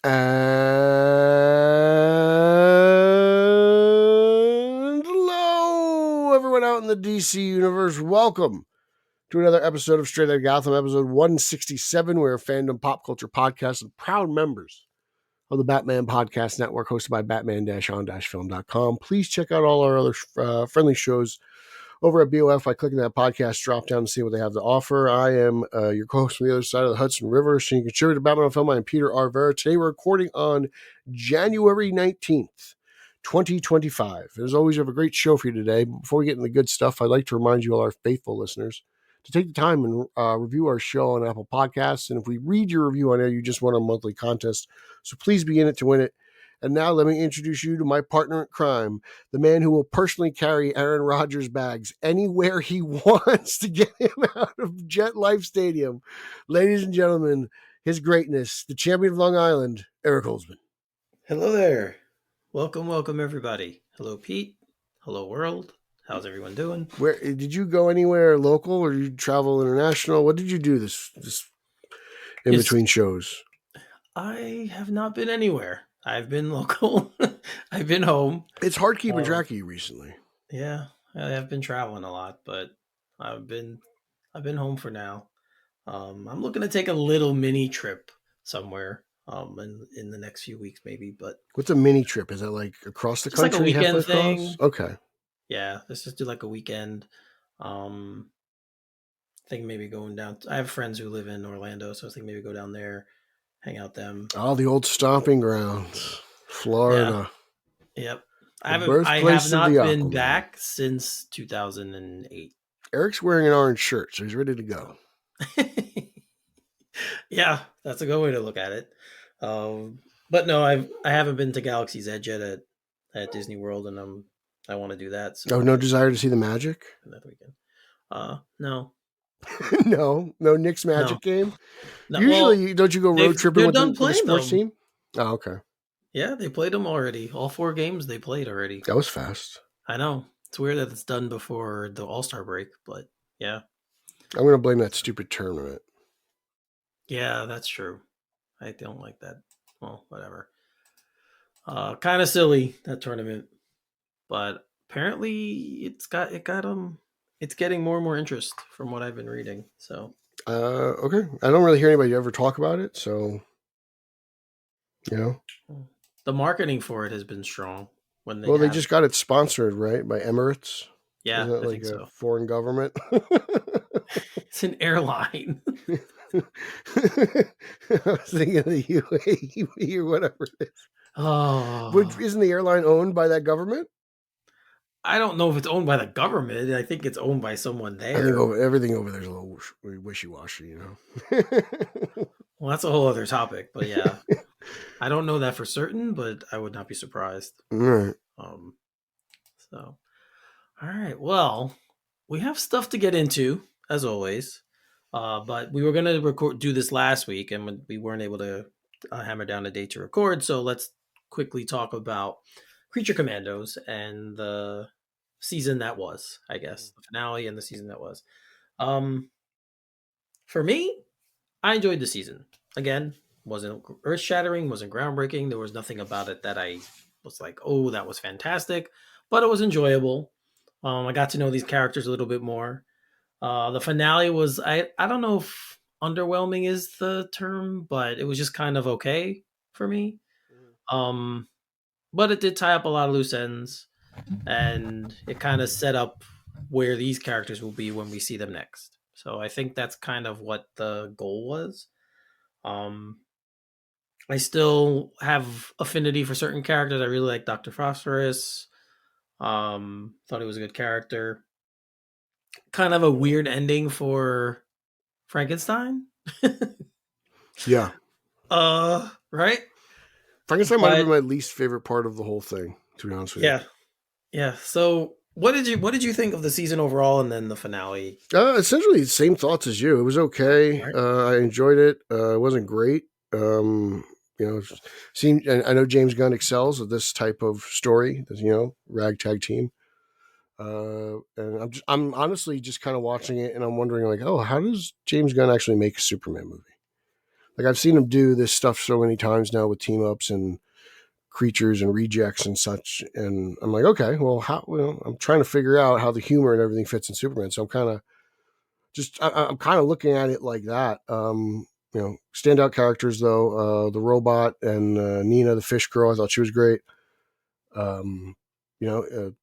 And hello, everyone out in the DC universe. Welcome to another episode of Straight Outta Gotham, episode 167. We're a fandom pop culture podcast and proud members of the Batman Podcast Network, hosted by batman-on-film.com. Please check out all our other friendly shows over at BOF by clicking that podcast drop down to see what they have to offer. I am your co-host from the other side of the Hudson River, senior contributor to Batman on Film. I am Peter R. Vera. Today we're recording on January 19th, 2025. As always, we have a great show for you today. But before we get into the good stuff, I'd like to remind you, all our faithful listeners, to take the time and review our show on Apple Podcasts. And if we read your review on air, you just won our monthly contest. So please be in it to win it. And now let me introduce you to my partner in crime, the man who will personally carry Aaron Rodgers' bags anywhere he wants to get him out of Jet Life Stadium. Ladies and gentlemen, his greatness, the champion of Long Island, Eric Holzman. Hello there. Welcome, everybody. Hello, Pete. Hello, world. How's everyone doing? Where did you go? Anywhere local, or did you travel international? What did you do this in between shows? I have not been anywhere. I've been local. I've been home. It's hard keeping track of you recently. Yeah, I have been traveling a lot, but I've been home for now. I'm looking to take a little mini trip somewhere in the next few weeks maybe, but what's a mini trip? Is it like across the country? Like a weekend thing. Okay. Yeah, let's just do like a weekend. I think maybe going down. I have friends who live in Orlando, so I think maybe go down there, hang out them. Oh, the old stomping grounds, Florida. Yeah. Yep. I have not been back since 2008. Eric's wearing an orange shirt, so he's ready to go. Yeah, that's a good way to look at it. But no, I haven't been to Galaxy's Edge yet at Disney World, and I want to do that. So no desire to see the Magic? That weekend. No. no Knicks Magic game? No, usually, don't you go road tripping with the sports team? Oh, okay. Yeah, they played them already. All 4 games they played already. That was fast. I know. It's weird that it's done before the All-Star break, but yeah. I'm going to blame that stupid tournament. Yeah, that's true. I don't like that. Well, whatever. Kind of silly, that tournament. But apparently it's getting more and more interest from what I've been reading. So okay. I don't really hear anybody ever talk about it, so the marketing for it has been strong. They just got it sponsored, right, by Emirates. Yeah, isn't that I think a so. Foreign government? It's an airline. I was thinking of the UAE or whatever it is. Oh, isn't the airline owned by that government? I don't know if it's owned by the government. I think it's owned by someone there. I think everything over there is a little wishy-washy, Well, that's a whole other topic, but yeah. I don't know that for certain, but I would not be surprised. All right. So, all right. Well, we have stuff to get into, as always. But we were going to do this last week, and we weren't able to hammer down a date to record. So let's quickly talk about Creature Commandos and the season that was, I guess. The finale and the season that was. For me, I enjoyed the season. Again, wasn't earth-shattering, wasn't groundbreaking. There was nothing about it that I was like, oh, that was fantastic. But it was enjoyable. I got to know these characters a little bit more. The finale was, I don't know if underwhelming is the term, but it was just kind of okay for me. But it did tie up a lot of loose ends, and it kind of set up where these characters will be when we see them next. So I think that's kind of what the goal was. I still have affinity for certain characters. I really like Dr. Phosphorus. Thought he was a good character. Kind of a weird ending for Frankenstein. Yeah. Right? Frankenstein might have been my least favorite part of the whole thing, to be honest with you. Yeah. So what did you think of the season overall and then the finale? Essentially the same thoughts as you. It was okay. Right. I enjoyed it. It wasn't great. I know James Gunn excels at this type of story, ragtag team. And I'm honestly just kind of watching it and I'm wondering like, oh, how does James Gunn actually make a Superman movie? Like I've seen him do this stuff so many times now with team ups and creatures and rejects and such, and I'm like, okay, well, how? Well, I'm trying to figure out how the humor and everything fits in Superman. So I'm kind of I'm kind of looking at it like that. Standout characters though, the robot and Nina, the fish girl. I thought she was great. Um, you know,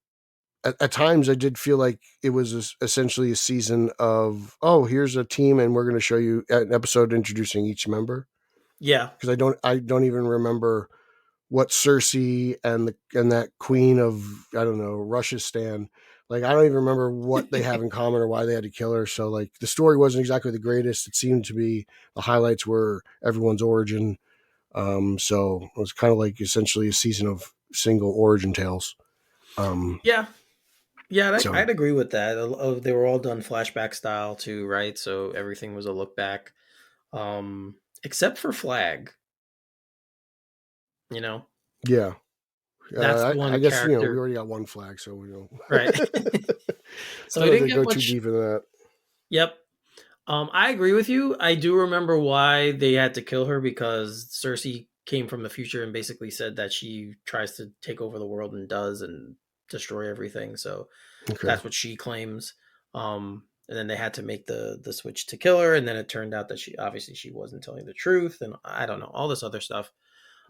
at times I did feel like it was essentially a season of, oh, here's a team and we're going to show you an episode introducing each member, Yeah. because I don't even remember what Cersei and that queen of, I don't know, Russiastan, like I don't even remember what they have in common or why they had to kill her. So like the story wasn't exactly the greatest. It seemed to be the highlights were everyone's origin. So it was kind of like essentially a season of single origin tales. Yeah. Yeah, So I'd agree with that. They were all done flashback style too, right? So everything was a look back, except for Flag. You know, yeah, that's the I one guess we character, already got one flag, so we don't. right? So Don't we have didn't to get go too much. deep into that. Yep. I agree with you. I do remember why they had to kill her, because Cersei came from the future and basically said that she tries to take over the world and does and destroy everything. So Okay. that's what she claims. And then they had to make the switch to kill her, and then it turned out that she wasn't telling the truth, and I don't know, all this other stuff.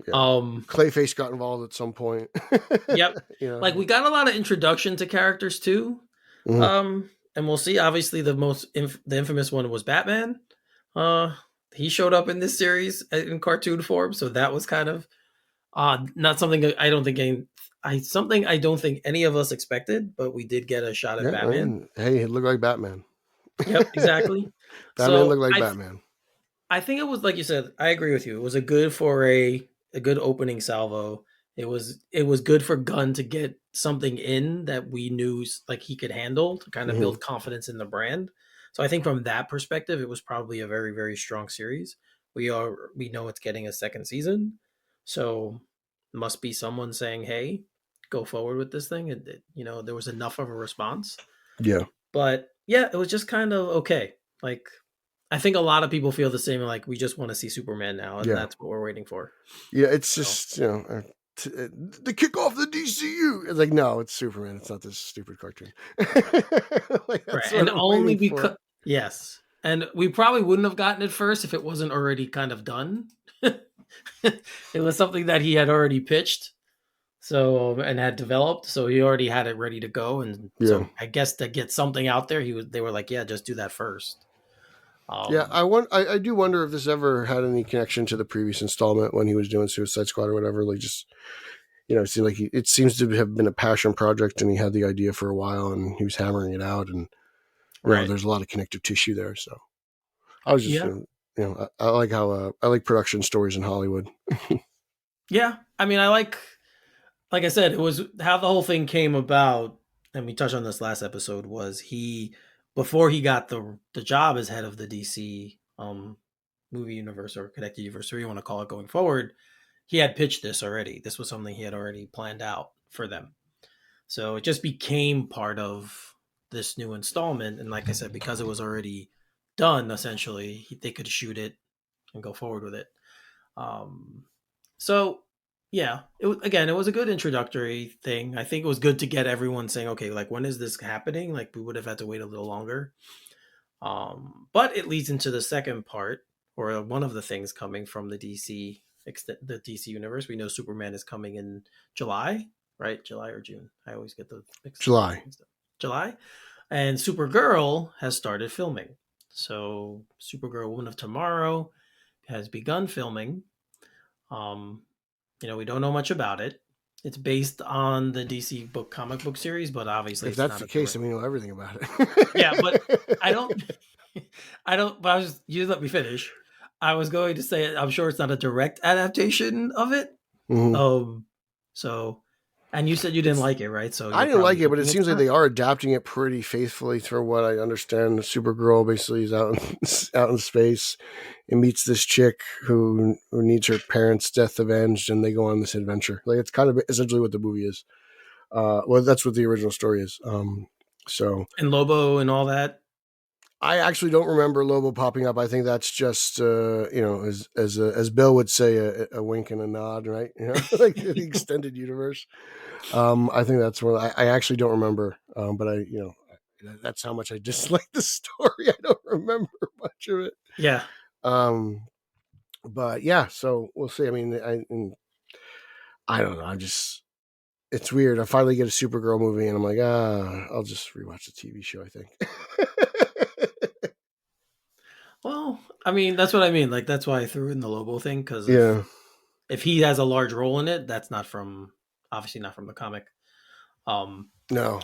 Yeah. Um, Clayface got involved at some point. yep. you know. Like we got a lot of introduction to characters too. Mhm. And we'll see. Obviously, the infamous one was Batman. Uh, he showed up in this series in cartoon form, so that was kind of not something I don't think something I don't think any of us expected, but we did get a shot at Yeah, I Batman. mean, hey, it looked like Batman. Yep, exactly. Batman So looked like Batman. I think it was like you said. I agree with you. It was a good opening salvo. It was good for Gunn to get something in that we knew like he could handle to kind of Hmm. build confidence in the brand. So I think from that perspective, it was probably a very very strong series. We know it's getting a second season, so must be someone saying, "Hey, go forward with this thing." And there was enough of a response. Yeah, But yeah, it was just kind of okay. Like I think a lot of people feel the same. Like we just want to see Superman now, and yeah, that's what we're waiting for. yeah. It's So just to kick off the DCU. It's like, no, it's Superman. It's not this stupid cartoon. Like right, that's what and I'm only waiting for. because yes, and we probably wouldn't have gotten it first if it wasn't already kind of done. It was something that he had already pitched, so and had developed, so he already had it ready to go, and Yeah, so I guess to get something out there, they were like, yeah, just do that first. yeah. Um, I do wonder if this ever had any connection to the previous installment when he was doing Suicide Squad or whatever. Like just it seems like it seems to have been a passion project, and he had the idea for a while, and he was hammering it out, and right, there's a lot of connective tissue there. So I was just, yeah, I like how I like production stories in Hollywood. yeah. I mean, like I said, it was how the whole thing came about, and we touched on this last episode. Was he before he got the job as head of the DC movie universe or connected universe, or you want to call it, going forward? He had pitched this already. This was something he had already planned out for them. So it just became part of this new installment. And like I said, because it was already done, essentially, they could shoot it and go forward with it. Um, so yeah, it was a good introductory thing. I think it was good to get everyone saying, okay, like when is this happening? Like we would have had to wait a little longer. But it leads into the second part, or one of the things coming from the DC universe. We know Superman is coming in July, right? July or June. I always get the July. mixed up. July, and Supergirl has started filming. So Supergirl, Woman of Tomorrow, has begun filming. Um, we don't know much about it. It's based on the DC comic book series, but obviously If it's that's not the a case, direct. then we know everything about Yeah, but I it. don't. I don't. But you let me finish. I was going to say I'm sure it's not a direct adaptation of it. Hmm. Um. So, and you said you didn't It's like it, right? So I you're didn't probably like it, but it thinking it's seems like not. they are adapting it pretty faithfully. From what I understand, Supergirl basically is out out in space and meets this chick who needs her parents' death avenged, and they go on this adventure. Like it's kind of essentially what the movie is. Well, that's what the original story is. So And Lobo and all that. I actually don't remember Lobo popping up. I think that's just as Bill would say, a wink and a nod, right? Like the extended universe. I think that's where I actually don't remember. But that's how much I dislike the story. I don't remember much of it. Yeah. But yeah, so we'll see. I mean, I don't know. It's weird. I finally get a Supergirl movie, and I'm like, I'll just rewatch the TV show. I think. Well, I mean, that's what I mean. Like, that's why I threw in the Lobo thing, because Yeah. if he has a large role in it, that's obviously not from the comic. So No.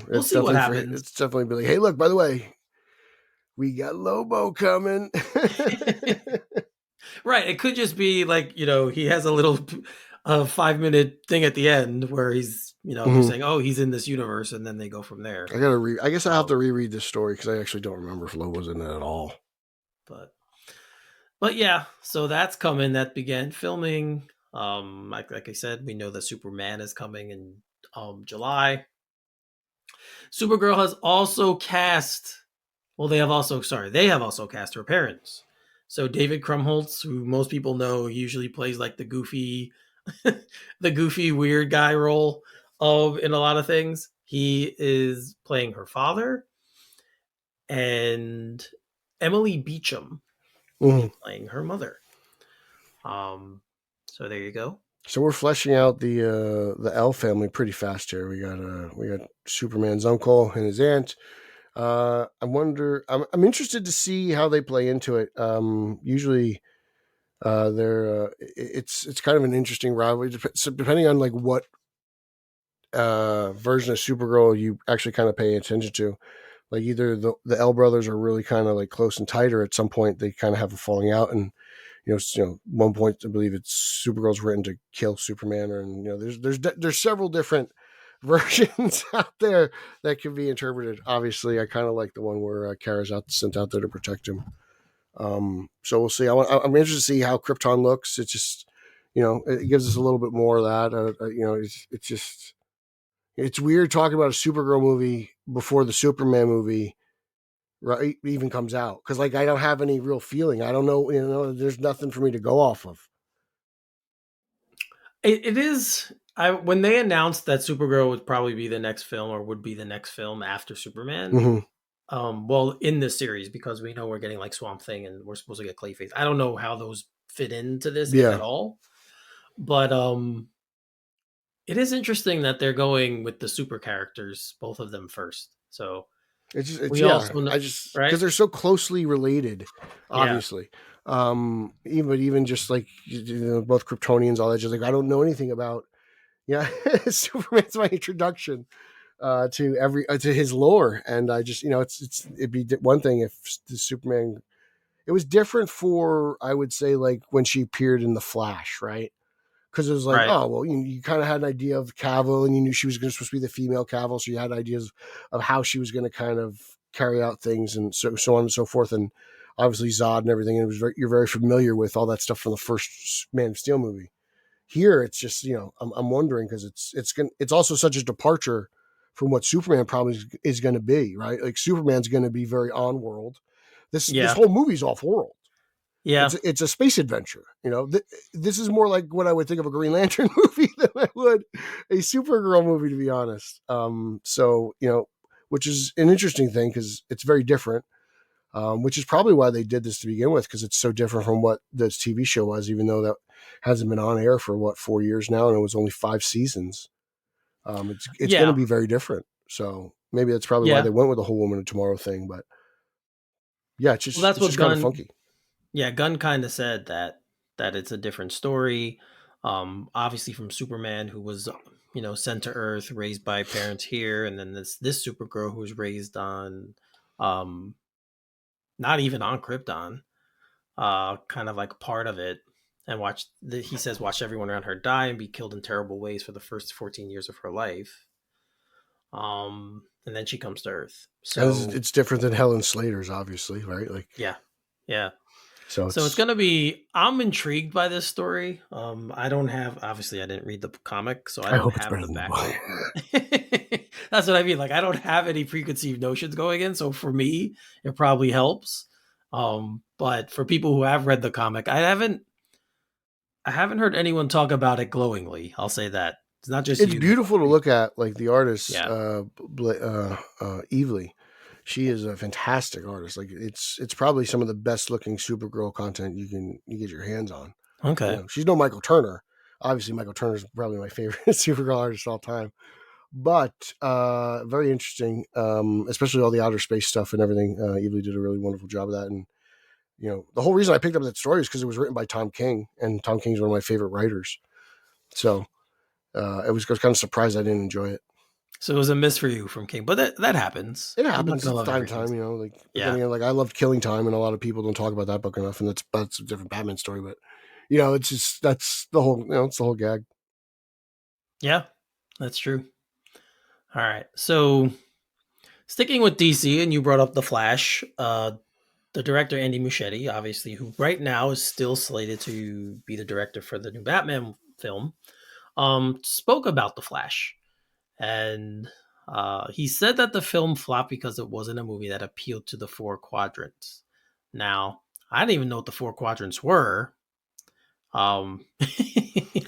we'll see what happens. It's definitely be like, hey, look, by the way, we got Lobo coming. Right. It could just be like, he has a little 5-minute thing at the end where he's, saying, oh, he's in this universe, and then they go from there. I guess I have to reread this story because I actually don't remember if Lobo's in it at all. But yeah, so that's coming. That began filming. Like I said, we know that Superman is coming in July. Supergirl has also cast. Well, they have also cast her parents. So David Krumholtz, who most people know, usually plays like the goofy, the goofy weird guy role in a lot of things. He is playing her father, and Emily Beecham playing her mother. So there you go. So we're fleshing out the L family pretty fast here. We got Superman's uncle and his aunt. I wonder. I'm interested to see how they play into it. Usually, it's kind of an interesting rivalry. So depending on like what version of Supergirl you actually kind of pay attention to. Like either the L brothers are really kind of like close and tight, or at some point they kind of have a falling out. And one point I believe it's Supergirl's written to kill Superman, or there's several different versions out there that can be interpreted. Obviously, I kind of like the one where Kara's sent out there to protect him. So we'll see. I'm interested to see how Krypton looks. It's just it gives us a little bit more of that. It's just it's weird talking about a Supergirl movie before the Superman movie right even comes out, because like I don't have any real feeling. I don't know. There's nothing for me to go off of. It is. When they announced that Supergirl would probably be the next film, or would be the next film after Superman. Mm-hmm. Well, in this series, because we know we're getting like Swamp Thing, and we're supposed to get Clayface. I don't know how those fit into this, if at all. But it is interesting that they're going with the super characters, both of them first. So because they're so closely related, obviously. Even just like both Kryptonians, all that. Just like I don't know anything about. Yeah, Superman's my introduction to his lore, and I just it'd be one thing if the Superman. It was different for, I would say, like when she appeared in the Flash, right? Because it was like, oh well, you kind of had an idea of Cavill, and you knew she was supposed to be the female Cavill, so you had ideas of how she was going to kind of carry out things, and so on and so forth, and obviously Zod and everything. And you're very familiar with all that stuff from the first Man of Steel movie. Here, it's just I'm wondering, because it's also such a departure from what Superman probably is going to be, right? Like Superman's going to be very on world. This whole movie's off world. Yeah, it's a space adventure. This is more like what I would think of a Green Lantern movie than I would a Supergirl movie, to be honest. So which is an interesting thing because it's very different. Which is probably why they did this to begin with, because it's so different from what this TV show was, even though that hasn't been on air for 4 years now, and it was only 5 seasons. It's going to be very different. So maybe that's probably why they went with the whole Woman of Tomorrow thing. But yeah, it's just kind of funky. Yeah, Gunn kind of said that it's a different story. Obviously from Superman, who was sent to Earth, raised by parents here, and then this Supergirl who was raised on not even on Krypton, kind of like part of it, and he says watch everyone around her die and be killed in terrible ways for the first 14 years of her life. And then she comes to Earth. So it's different than Helen Slater's, obviously, right? Like yeah. So it's gonna be. I'm intrigued by this story. I didn't read the comic, so I don't have the background. That's what I mean. Like, I don't have any preconceived notions going in, so for me, it probably helps. But for people who have read the comic, I haven't heard anyone talk about it glowingly. I'll say that. It's not just It's you, but beautiful to look at. Like the artist, yeah. Evely, she is a fantastic artist. Like it's probably some of the best looking Supergirl content you get your hands on. You Okay. know, she's no Michael Turner. Obviously, Michael Turner is probably my favorite Supergirl artist of all time. But very interesting, especially all the outer space stuff and everything. Evely did a really wonderful job of that. And you know, the whole reason I picked up that story is because it was written by Tom King, and Tom King's one of my favorite writers. So I was kind of surprised I didn't enjoy it. So it was a miss for you from King, but that happens. It I'm not happens. gonna It's love time to everything. time, you know. Like, but then Yeah. again, like I loved Killing Time, and a lot of people don't talk about that book enough, and that's a different Batman story. But you know, it's just that's the whole, you know, it's the whole gag. Yeah, that's true. All right. So sticking with DC, and you brought up the Flash. The director Andy Muschietti, obviously, who right now is still slated to be the director for the new Batman film, spoke about the Flash, and he said that the film flopped because it wasn't a movie that appealed to the four quadrants. Now, I didn't even know what the four quadrants were. Um,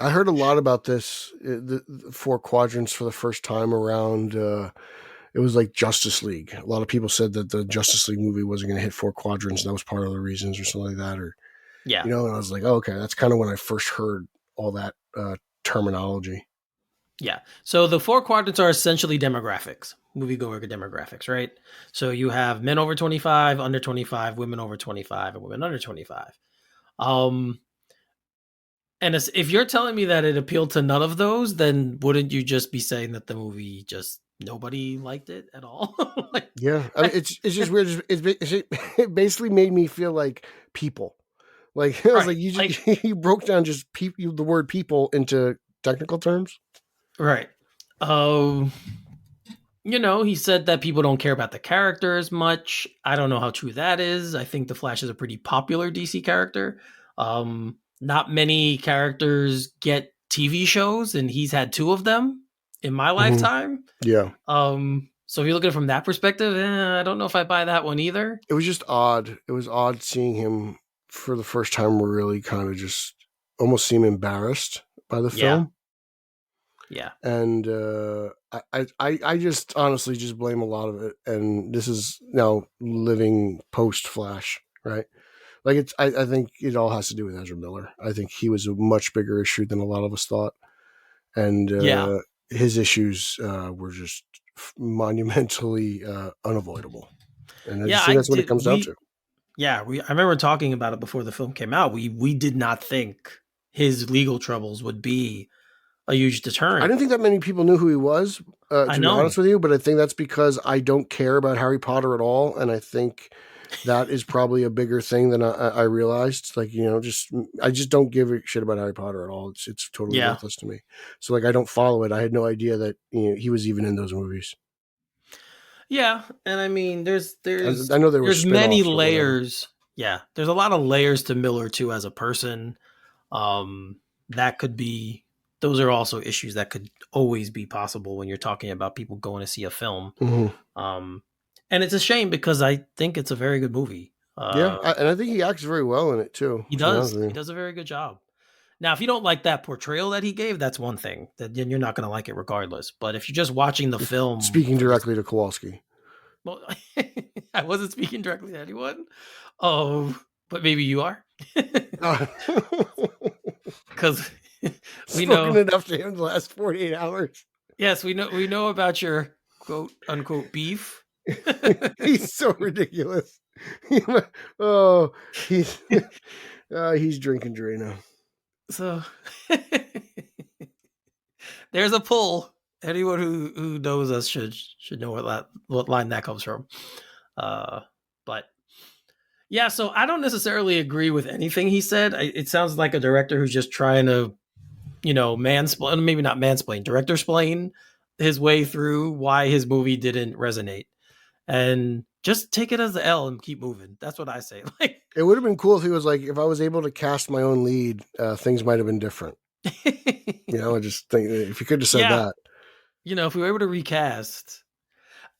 I heard a lot about this, the four quadrants for the first time around. It was like Justice League. A lot of people said that the Justice League movie wasn't going to hit four quadrants. And that was part of the reasons, or something like that, or yeah, you know. And I was like, oh, okay, that's kind of when I first heard all that terminology. yeah. So the four quadrants are essentially demographics, moviegoer demographics, right? So you have men over 25, under 25, women over 25, and women under 25. Um, and if you're telling me that it appealed to none of those, then wouldn't you just be saying that the movie just nobody liked it at all? Like, Yeah, I mean, it's just weird. It basically made me feel like people. Like I was right, like, you like just you broke down just the word people into technical terms. right. Um, he said that people don't care about the characters much. I don't know how true that is. I think the Flash is a pretty popular DC character. Not many characters get TV shows, and he's had two of them in my Mm-hmm. lifetime. Yeah, So if you look at it from that perspective, I don't know if I buy that one either. it was just odd. It was odd seeing him for the first time. Really, kind of just almost seem embarrassed by the Yeah, film, yeah, and I just honestly just blame a lot of it. And this is now living post Flash, right? Like I think it all has to do with Ezra Miller. I think he was a much bigger issue than a lot of us thought, and yeah, his issues were just monumentally unavoidable. And I yeah. just think I that's what it did. comes down to. I remember talking about it before the film came out. We did not think his legal troubles would be a huge I deterrent. didn't think that many people knew who he was, I to be know. honest with you. But I think that's because I don't care about Harry Potter at all, and I think that is probably a bigger thing than I realized. Like, you know, I just don't give a shit about Harry Potter at all. It's totally Yeah, worthless to me. So like I don't follow it. I had no idea that, you know, he was even in those movies. yeah. And I mean, I know there were there's many spin-offs, but whatever. layers. Yeah, there's a lot of layers to Miller too as a person. That could be. Those are also issues that could always be possible when you're talking about people going to see a film. Mm-hmm. Um, and it's a shame because I think it's a very good movie. Yeah, and I think he acts very well in it too. He To be honest does. with He you, does a very good job. Now, if you don't like that portrayal that he gave, that's one thing. Then you're not going to like it regardless. But if you're just watching the film speaking for just, directly to Kowalski. well, I wasn't speaking directly to anyone. Oh, but maybe you are, because we Spoken know. enough to him in the last 48 hours. Yes, we know about your quote unquote beef. He's so ridiculous. Oh, he's drinking Drano. So there's a pull. Anyone who knows us should know what line that comes from. But yeah, so I don't necessarily agree with anything he said. It sounds like a director who's just trying to, mansplain, maybe not mansplain, director splain his way through why his movie didn't resonate, and just take it as the L and keep moving. That's what I say. Like, It would have been cool if he was like, if I was able to cast my own lead, things might have been different. You know, I just think if he could have said yeah, that. if we were able to recast,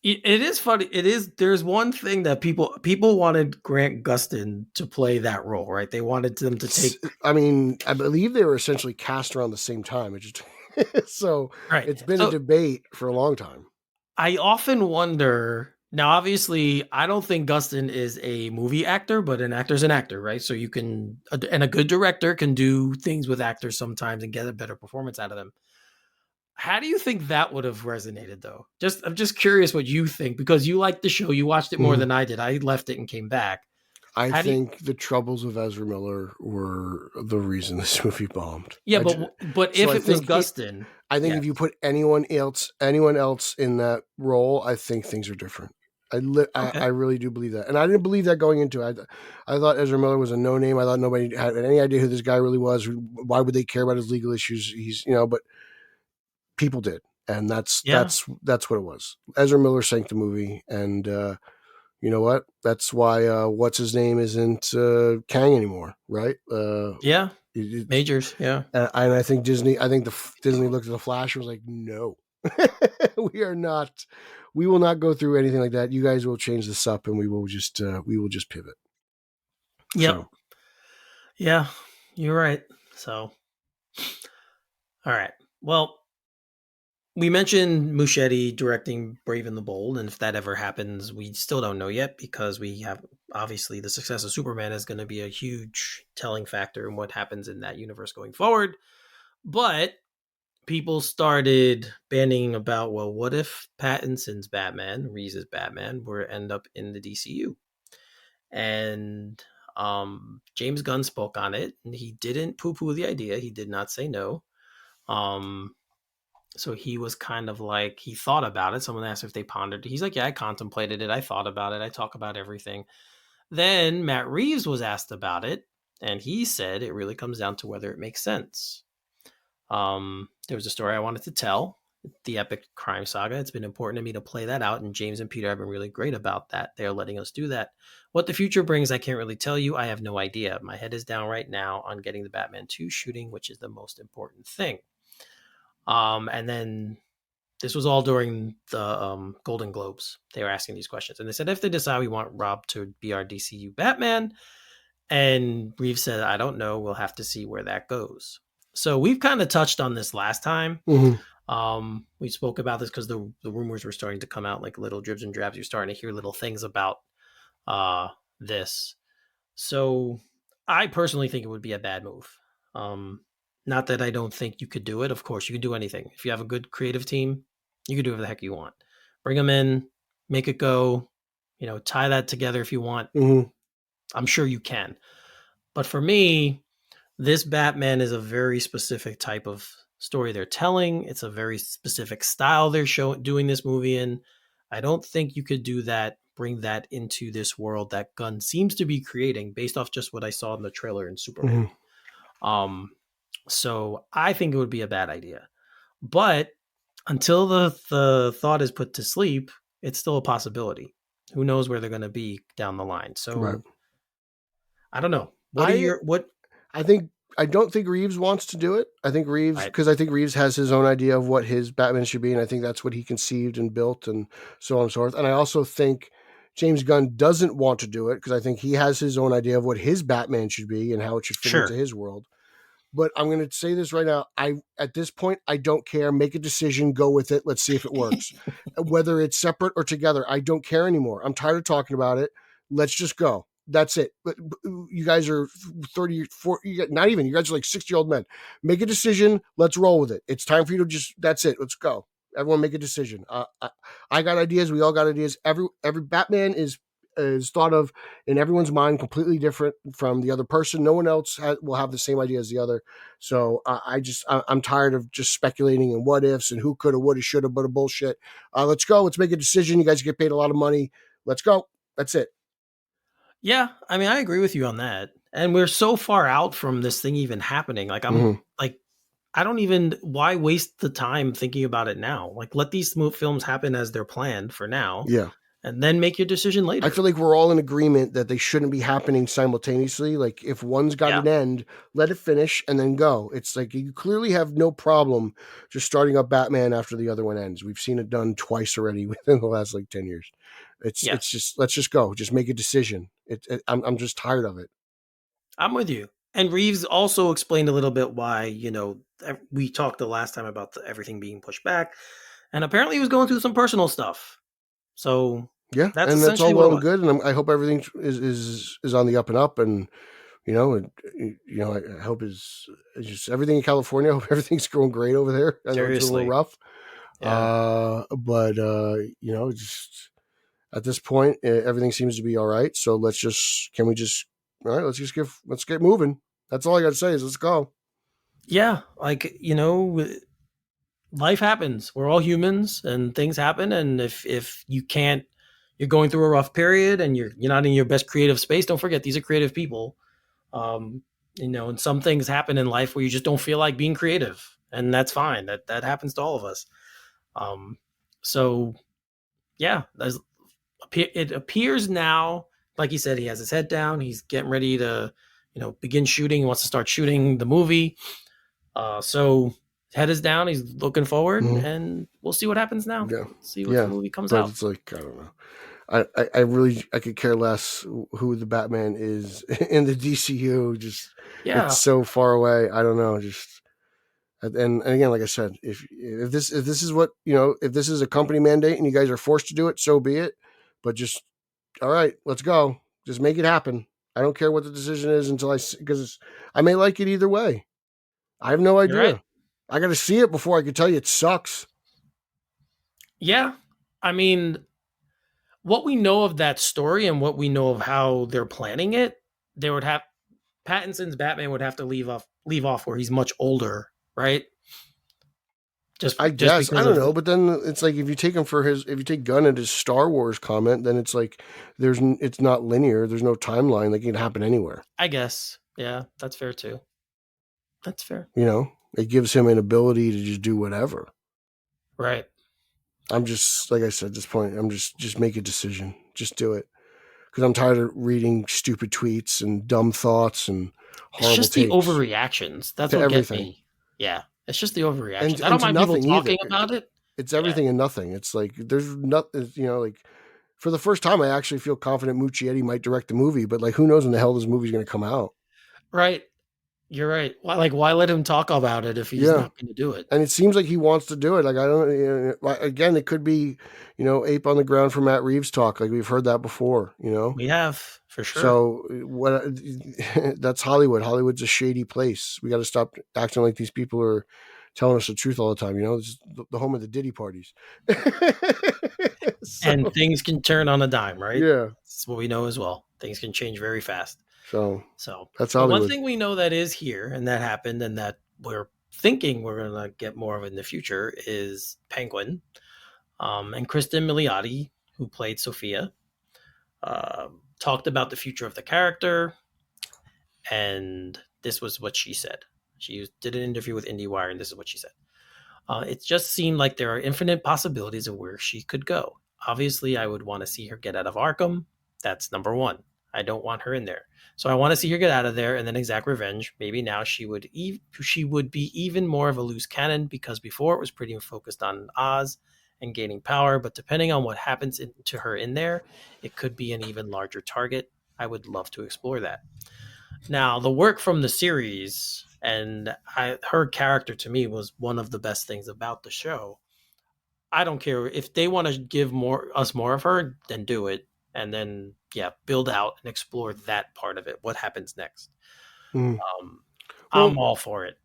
it is funny. It is. There's one thing that people wanted Grant Gustin to play that role, right? They wanted them to take. I mean, I believe they were essentially cast around the same time. It just so Right. it's been a So debate for a long time. I often wonder. Now, obviously, I don't think Gustin is a movie actor, but an actor's an actor, right? So you can, and a good director can do things with actors sometimes and get a better performance out of them. How do you think that would have resonated, though? I'm just curious what you think, because you liked the show, you watched it more Mhm. than I did. I left it and came back. I How do you? think the troubles of Ezra Miller were the reason this movie bombed. Yeah, but So if I it was think Gustin, I think yes, if you put anyone else in that role, I think things are different. I okay, really do believe that, and I didn't believe that going into it. I thought Ezra Miller was a no name. I thought nobody had any idea who this guy really was. Why would they care about his legal issues? But people did, and that's yeah, that's that's what it was. Ezra Miller sank the movie, and you know what? That's why what's his name isn't Kang anymore, right? yeah, It's majors, yeah, and I think Disney looked at the Flash and was like, no, we are not. We will not go through anything like that. You guys will change this up, and we will just pivot. yep, So yeah, you're right. So, all right, well, we mentioned Muschietti directing Brave and the Bold, and if that ever happens, we still don't know yet, because we have obviously the success of Superman is going to be a huge telling factor in what happens in that universe going forward. But people started banning about, well, what if Pattinson's Batman, Reese's Batman, were to end up in the DCU? And James Gunn spoke on it, and he didn't poo-poo the idea. He did not say no. Um, so he was kind of like, he thought about it. Someone asked if they pondered it. He's like, yeah, I contemplated it. I thought about it. I talk about everything. Then Matt Reeves was asked about it, and he said it really comes down to whether it makes sense. There was a story I wanted to tell, the epic crime saga. It's been important to me to play that out, and James and Peter have been really great about that. They're letting us do that. What the future brings, I can't really tell you. I have no idea. My head is down right now on getting the Batman 2 shooting, which is the most important thing. And then this was all during the Golden Globes. They were asking these questions, and they said if they decide we want Rob to be our DCU Batman, and Reeves said, I don't know. We'll have to see where that goes. So we've kind of touched on this last time. mhm. We spoke about this because the rumors were starting to come out like little dribs and drabs. You're starting to hear little things about uh, this. So I personally think it would be a bad move. Um, Not that I don't think you could do it. Of course, you can do anything. If you have a good creative team, you can do whatever the heck you want. Bring them in, make it go. Tie that together if you want. Mhm. I'm sure you can. But for me, this Batman is a very specific type of story they're telling. It's a very specific style they're doing this movie in. I don't think you could do that, bring that into this world that Gunn seems to be creating based off just what I saw in the trailer in Superman. Mhm. Um, so I think it would be a bad idea. But until the thought is put to sleep, it's still a possibility. Who knows where they're going to be down the line? Right. So I don't know. I What? I think I don't think Reeves wants to do it. Right. I think Reeves has his own idea of what his Batman should be, and I think that's what he conceived and built, and so on and so forth. And I also think James Gunn doesn't want to do it because I think he has his own idea of what his Batman should be and how it should fit into Sure. his world. But I'm going to say this right now. At this point, I don't care. Make a decision. Go with it. Let's see if it works. Whether it's separate or together, I don't care anymore. I'm tired of talking about it. Let's just go. That's it. But you guys are 30, 40, not even. You guys are like 60-year-old men. Make a decision. Let's roll with it. It's time for you to just, that's it. Let's go. Everyone make a decision. I got ideas. We all got ideas. Every Batman is thought of in everyone's mind completely different from the other person. No one else will have the same idea as the other. So I'm tired of just speculating and what ifs and who could have, would have, should have, but a bullshit. Let's go. Let's make a decision. You guys get paid a lot of money. Let's go. That's it. Yeah, I mean, I agree with you on that. And we're so far out from this thing even happening. Like, Mm-hmm. I don't even, why waste the time thinking about it now? Like, let these films happen as they're planned for now. Yeah. and then make your decision later. I feel like we're all in agreement that they shouldn't be happening simultaneously. Like if one's got an end, let it finish and then go. It's like you clearly have no problem just starting up Batman after the other one ends. We've seen it done twice already within the last like 10 years. It's just let's just go. Just make a decision. I'm just tired of it. I'm with you. And Reeves also explained a little bit why, we talked the last time about everything being pushed back. And apparently he was going through some personal stuff. So yeah, that's and that's all essentially well what and good. And I hope everything is on the up and up. And I hope it's just everything in California. I hope everything's going great over there. I know it's a little rough. Yeah. But just at this point, everything seems to be all right. So let's get moving. That's all I got to say is let's go. Yeah. Like, life happens. We're all humans and things happen. And if you can't, you're going through a rough period and you're not in your best creative space, don't forget, these are creative people. And some things happen in life where you just don't feel like being creative, and that's fine. That happens to all of us. So yeah, it appears now, like he said, he has his head down. He's getting ready to, begin shooting. He wants to start shooting the movie. So head is down. He's looking forward, and we'll see what happens now. Yeah, see what the movie comes out. It's like I don't know. I really could care less who the Batman is in the DCU. Just it's so far away. I don't know. Just and again, like I said, if this is what if this is a company mandate and you guys are forced to do it, so be it. But just all right, let's go. Just make it happen. I don't care what the decision is because I may like it either way. I have no idea. Right. I got to see it before I can tell you it sucks. Yeah, I mean, what we know of that story and what we know of how they're planning it, they would have Pattinson's Batman would have to leave off where he's much older, right? I guess I don't know, but then it's like if you take Gunn at his Star Wars comment, then it's like it's not linear. There's no timeline. Like it can happen anywhere. I guess, yeah, that's fair too. That's fair. It gives him an ability to just do whatever. Right. I'm just like I said at this point. I'm just make a decision. Just do it because I'm tired of reading stupid tweets and dumb thoughts and horrible. It's just the overreactions. That's what gets me. Yeah. It's just the overreaction. I don't mind people talking about it. It's everything and nothing. It's like there's nothing. Like for the first time, I actually feel confident Muschietti might direct the movie. But like, who knows when the hell this movie's going to come out? Right. You're right. Why let him talk about it if he's not going to do it? And it seems like he wants to do it. Like I don't. Again, it could be ape on the ground for Matt Reeves talk. Like we've heard that before. We have for sure. So what? That's Hollywood. Hollywood's a shady place. We got to stop acting like these people are telling us the truth all the time. This is the home of the Diddy parties. And things can turn on a dime, right? Yeah. That's what we know as well. Things can change very fast. So that's Hollywood. One thing we know that is here and that happened and that we're thinking we're going to get more of in the future is Penguin. And Kristen Milioti, who played Sophia, talked about the future of the character. And this was what she said. She did an interview with IndieWire, and this is what she said. It just seemed like there are infinite possibilities of where she could go. Obviously, I would want to see her get out of Arkham. That's number one. I don't want her in there. So I want to see her get out of there and then exact revenge. Maybe now she would be even more of a loose cannon because before it was pretty focused on Oz and gaining power. But depending on what happens to her in there, it could be an even larger target. I would love to explore that. Now, the work from the series and her character to me was one of the best things about the show. I don't care if they want to give us more of her, then do it. And then, build out and explore that part of it. What happens next? I'm all for it.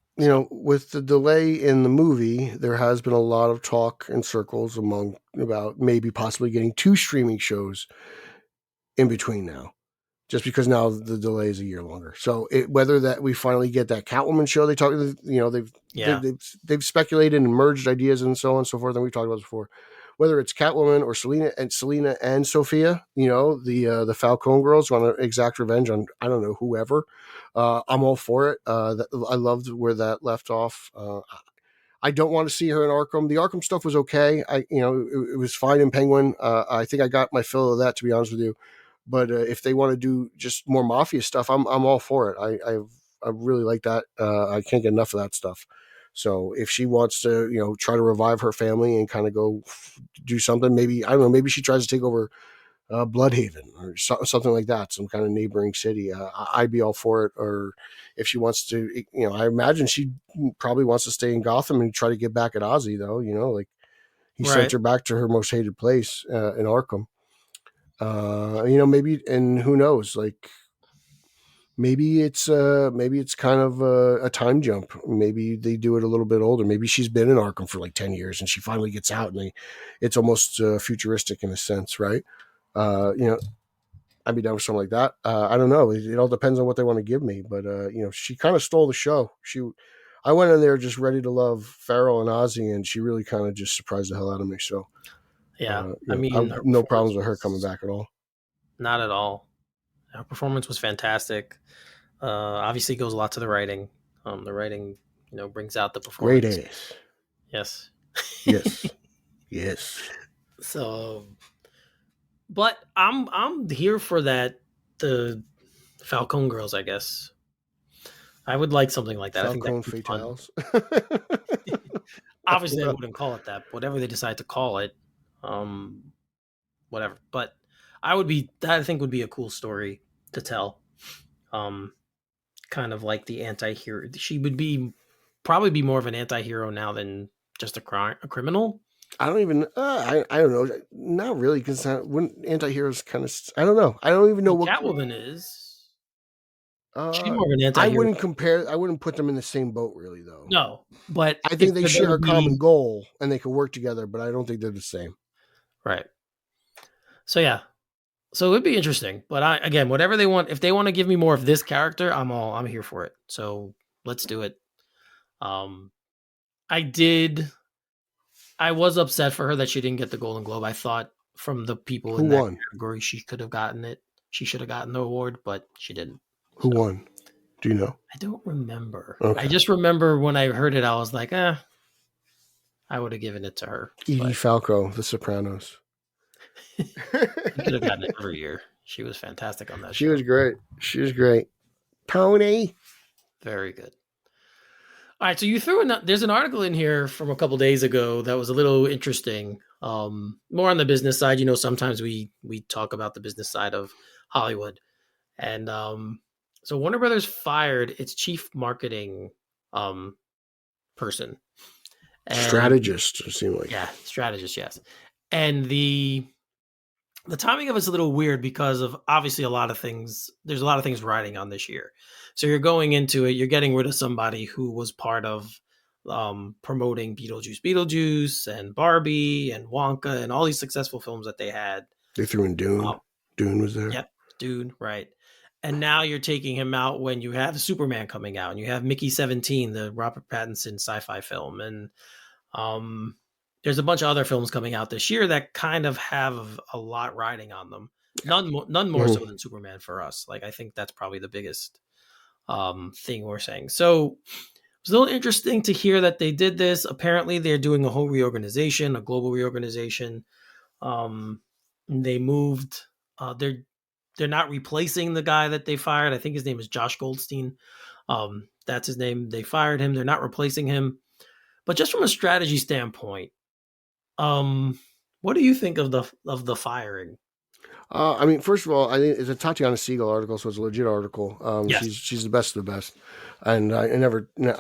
With the delay in the movie, there has been a lot of talk in circles about maybe possibly getting 2 streaming shows in between now, just because now the delay is a year longer. So whether that we finally get that Catwoman show, they've speculated and merged ideas and so on and so forth, and we've talked about this before. Whether it's Catwoman or Selena and Sophia, the Falcone girls want to exact revenge on, I don't know, whoever. I'm all for it. I loved where that left off. I don't want to see her in Arkham. The Arkham stuff was okay. It was fine in Penguin. I think I got my fill of that, to be honest with you. But if they want to do just more mafia stuff, I'm all for it. I really like that. I can't get enough of that stuff. So if she wants to, try to revive her family and kind of go do something, maybe I don't know, maybe she tries to take over Bloodhaven or something like that, some kind of neighboring city. I'd be all for it. Or if she wants to, I imagine she probably wants to stay in Gotham and try to get back at Ozzy, though. Like he sent Right. her back to her most hated place in Arkham. Maybe, and who knows, like maybe it's kind of a time jump. Maybe they do it a little bit older. Maybe she's been in Arkham for like 10 years and she finally gets out, and it's almost futuristic in a sense, right? I'd be down for something like that. I don't know. It all depends on what they want to give me, but she kind of stole the show. I went in there just ready to love Farrell and Ozzy, and she really kind of just surprised the hell out of me. So Yeah. I have Her no performance problems with her coming was back at all. not at all. Her performance was fantastic. Obviously, goes a lot to the writing. The writing, brings out the Great performance. ass. Yes. Yes. Yes. So, but I'm here for that. The Falcone girls, I guess. I would like something like that. I think that Falcone could be fun. Fatales. I don't Obviously, I know. wouldn't call it that. Whatever they decide to call it, whatever. But I think would be a cool story to tell. Um, Kind of like the anti-hero. She would probably be more of an anti-hero now than just a criminal. I don't even. I don't know. Not really, because when anti-heroes kind of. I don't know. I don't even know Well, what. Catwoman is. She's Uh, more of an I anti-hero. wouldn't compare. I wouldn't put them in the same boat, really, though. No, but I if think they they're share gonna a common be goal and they can work together, but I don't think they're the same. right. So yeah, so it'd be interesting. But again, whatever they want, if they want to give me more of this character, I'm here for it. So let's do it. Um, I did. I was upset for her that she didn't get the Golden Globe. I thought from the people Who in that won? category, she could have gotten it. She should have gotten the award, but she didn't. Who So won? Do you know? I don't remember. I Okay. just remember when I heard it, I was like, I would have given it to her. Edie But Falco, The Sopranos. she could have gotten it every year. She was fantastic on that She show. was great. She was great. Pony. Very good. All right, so you threw there's an article in here from a couple days ago that was a little interesting. More on the business side. Sometimes we talk about the business side of Hollywood, and so Warner Brothers fired its chief marketing person, and Strategist, it seemed like. yeah, strategist, yes, and the timing of it's a little weird because of obviously a lot of things. There's a lot of things riding on this year. So you're going into it, you're getting rid of somebody who was part of promoting Beetlejuice and Barbie and Wonka and all these successful films that they had. They threw in Dune. Um, Dune was there. yep, Dune, right. And now you're taking him out when you have Superman coming out and you have Mickey 17, the Robert Pattinson sci-fi film. And there's a bunch of other films coming out this year that kind of have a lot riding on them. None more so than Superman for us. Like, I think that's probably the biggest thing we're saying. So it's a little interesting to hear that they did this. Apparently, they're doing a whole reorganization, a global reorganization. They moved. They're not replacing the guy that they fired. I think his name is Josh Goldstein. That's his name. They fired him. They're not replacing him. But just from a strategy standpoint, what do you think of the firing? I mean, first of all, I think it's a Tatiana Siegel article, so it's a legit article. Yes. She's the best of the best, and I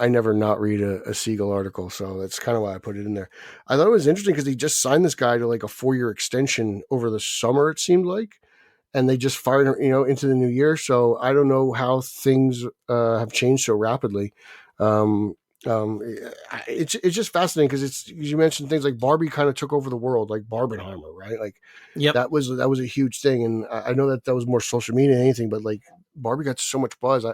never not read a Siegel article, so that's kind of why I put it in there. I thought it was interesting because they just signed this guy to like a 4-year extension over the summer. It seemed like, and they just fired him, into the new year. So I don't know how things have changed so rapidly. It's just fascinating because you mentioned things like Barbie kind of took over the world, like Barbenheimer, right? Like, Yep. that was a huge thing, and I know that was more social media than anything, but like Barbie got so much buzz.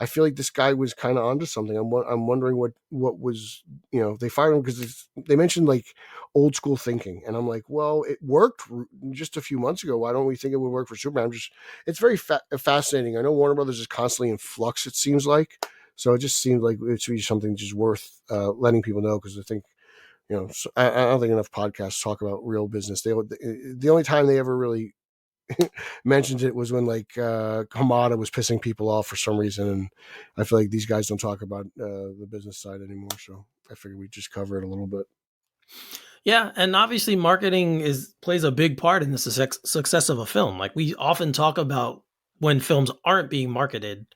I feel like this guy was kind of onto something. I'm wondering what was, they fired him because they mentioned like old school thinking, and I'm like, well, it worked just a few months ago. Why don't we think it would work for Superman? It's very fascinating. I know Warner Brothers is constantly in flux. It seems like. So it just seemed like it should be something just worth letting people know, because I think, I don't think enough podcasts talk about real business. The only time they ever really mentioned it was when like Hamada was pissing people off for some reason, and I feel like these guys don't talk about the business side anymore. So I figured we'd just cover it a little bit. Yeah, and obviously marketing plays a big part in the success of a film. Like we often talk about when films aren't being marketed,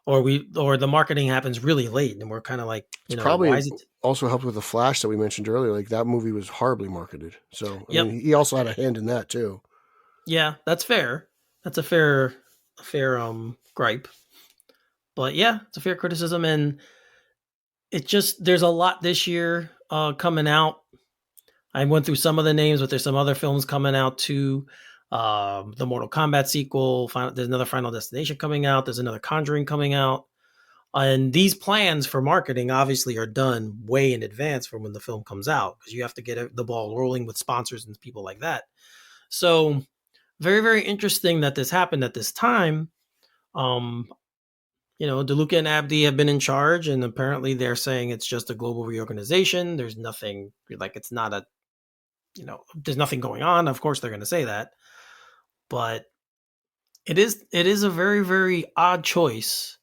or the marketing happens really late, and we're kind of like, It's why probably is it? also helped with the Flash that we mentioned earlier. Like that movie was horribly marketed. So I Yep, mean, he also had a hand in that too. yeah, that's fair. That's a fair gripe, but yeah, it's a fair criticism, and there's a lot this year coming out. I went through some of the names, but there's some other films coming out too. The Mortal Kombat sequel. There's another Final Destination coming out. There's another Conjuring coming out. And these plans for marketing obviously are done way in advance from when the film comes out, because you have to get the ball rolling with sponsors and people like that. So very, very interesting that this happened at this time. Um, DeLuca and Abdi have been in charge, and apparently they're saying it's just a global reorganization. There's nothing like it's not a there's nothing going on. Of course, they're going to say that, but it is a very, very odd choice